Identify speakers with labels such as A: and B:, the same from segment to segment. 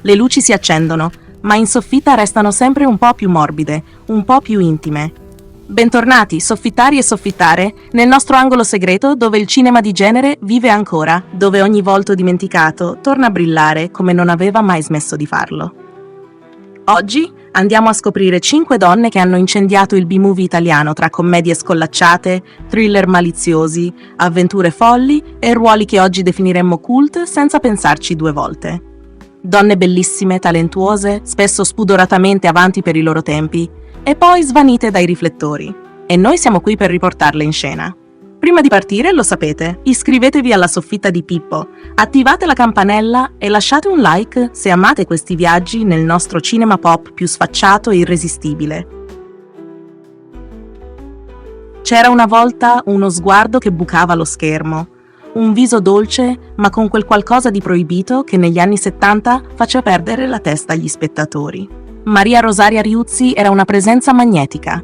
A: Le luci si accendono, ma in soffitta restano sempre un po' più morbide, un po' più intime. Bentornati, soffittari e soffittare, nel nostro angolo segreto dove il cinema di genere vive ancora, dove ogni volto dimenticato torna a brillare come non aveva mai smesso di farlo. Oggi andiamo a scoprire 5 donne che hanno incendiato il B-movie italiano tra commedie scollacciate, thriller maliziosi, avventure folli e ruoli che oggi definiremmo cult senza pensarci due volte. Donne bellissime, talentuose, spesso spudoratamente avanti per i loro tempi, e poi svanite dai riflettori. E noi siamo qui per riportarle in scena. Prima di partire, lo sapete, iscrivetevi alla soffitta di Pippo, attivate la campanella e lasciate un like se amate questi viaggi nel nostro cinema pop più sfacciato e irresistibile. C'era una volta uno sguardo che bucava lo schermo, un viso dolce ma con quel qualcosa di proibito che negli anni 70 faceva perdere la testa agli spettatori. Maria Rosaria Riuzzi era una presenza magnetica,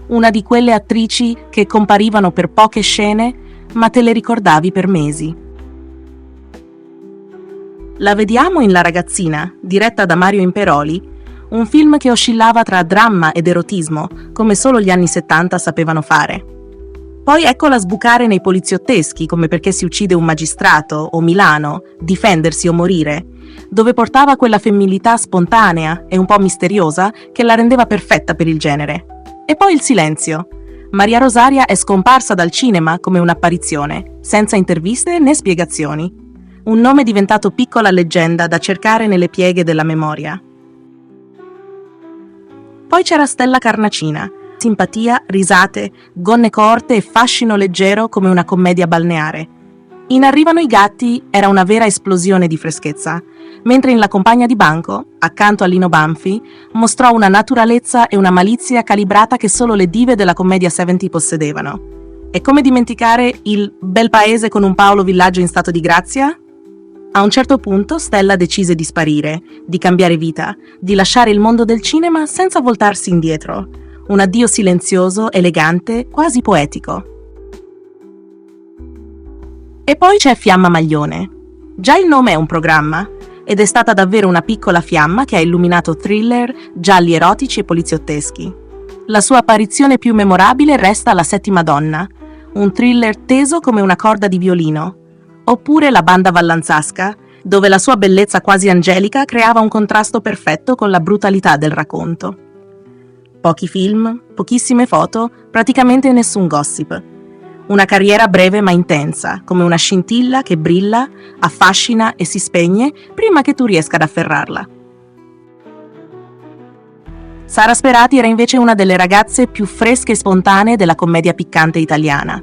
A: una di quelle attrici che comparivano per poche scene, ma te le ricordavi per mesi. La vediamo in La ragazzina, diretta da Mario Imperoli, un film che oscillava tra dramma ed erotismo, come solo gli anni 70 sapevano fare. Poi eccola sbucare nei poliziotteschi, come Perché si uccide un magistrato, o Milano, Difendersi o morire, dove portava quella femminilità spontanea e un po' misteriosa che la rendeva perfetta per il genere. E poi il silenzio. Maria Rosaria è scomparsa dal cinema come un'apparizione, senza interviste né spiegazioni. Un nome diventato piccola leggenda da cercare nelle pieghe della memoria. Poi c'era Stella Carnacina. Simpatia, risate, gonne corte e fascino leggero come una commedia balneare. In Arrivano i gatti era una vera esplosione di freschezza, mentre in La compagna di banco, accanto a Lino Banfi, mostrò una naturalezza e una malizia calibrata che solo le dive della commedia 70 possedevano. E come dimenticare il bel paese con un Paolo Villaggio in stato di grazia? A un certo punto Stella decise di sparire, di cambiare vita, di lasciare il mondo del cinema senza voltarsi indietro. Un addio silenzioso, elegante, quasi poetico. E poi c'è Fiamma Maglione. Già il nome è un programma, ed è stata davvero una piccola fiamma che ha illuminato thriller, gialli erotici e poliziotteschi. La sua apparizione più memorabile resta La settima donna, un thriller teso come una corda di violino, oppure La banda vallanzasca, dove la sua bellezza quasi angelica creava un contrasto perfetto con la brutalità del racconto. Pochi film, pochissime foto, praticamente nessun gossip. Una carriera breve ma intensa, come una scintilla che brilla, affascina e si spegne prima che tu riesca ad afferrarla. Sara Sperati era invece una delle ragazze più fresche e spontanee della commedia piccante italiana.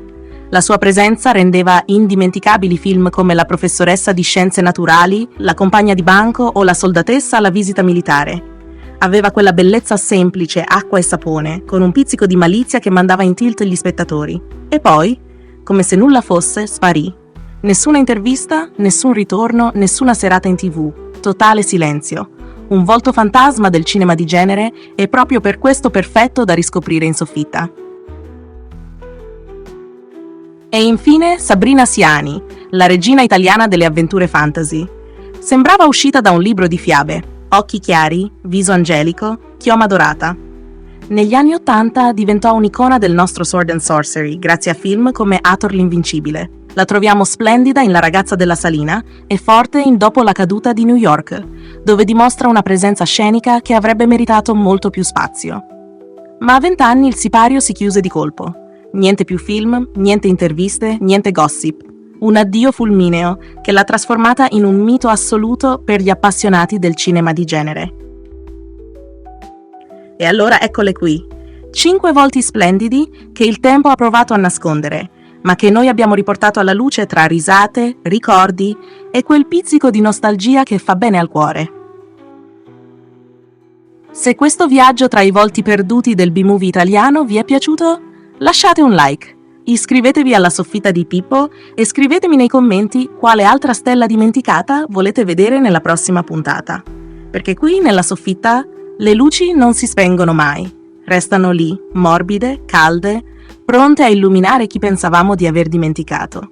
A: La sua presenza rendeva indimenticabili film come La professoressa di scienze naturali, La compagna di banco o La soldatessa alla visita militare. Aveva quella bellezza semplice, acqua e sapone, con un pizzico di malizia che mandava in tilt gli spettatori. E poi, come se nulla fosse, sparì. Nessuna intervista, nessun ritorno, nessuna serata in TV. Totale silenzio. Un volto fantasma del cinema di genere e proprio per questo perfetto da riscoprire in soffitta. E infine Sabrina Siani, la regina italiana delle avventure fantasy. Sembrava uscita da un libro di fiabe. Occhi chiari, viso angelico, chioma dorata. Negli anni '80 diventò un'icona del nostro Sword and Sorcery grazie a film come Hathor l'invincibile. La troviamo splendida in La ragazza della salina e forte in Dopo la caduta di New York, dove dimostra una presenza scenica che avrebbe meritato molto più spazio. Ma a 20 anni il sipario si chiuse di colpo. Niente più film, niente interviste, niente gossip. Un addio fulmineo che l'ha trasformata in un mito assoluto per gli appassionati del cinema di genere. E allora eccole qui, 5 volti splendidi che il tempo ha provato a nascondere, ma che noi abbiamo riportato alla luce tra risate, ricordi e quel pizzico di nostalgia che fa bene al cuore. Se questo viaggio tra i volti perduti del B-movie italiano vi è piaciuto, lasciate un like. Iscrivetevi alla soffitta di Pippo e scrivetemi nei commenti quale altra stella dimenticata volete vedere nella prossima puntata. Perché qui, nella soffitta, le luci non si spengono mai. Restano lì, morbide, calde, pronte a illuminare chi pensavamo di aver dimenticato.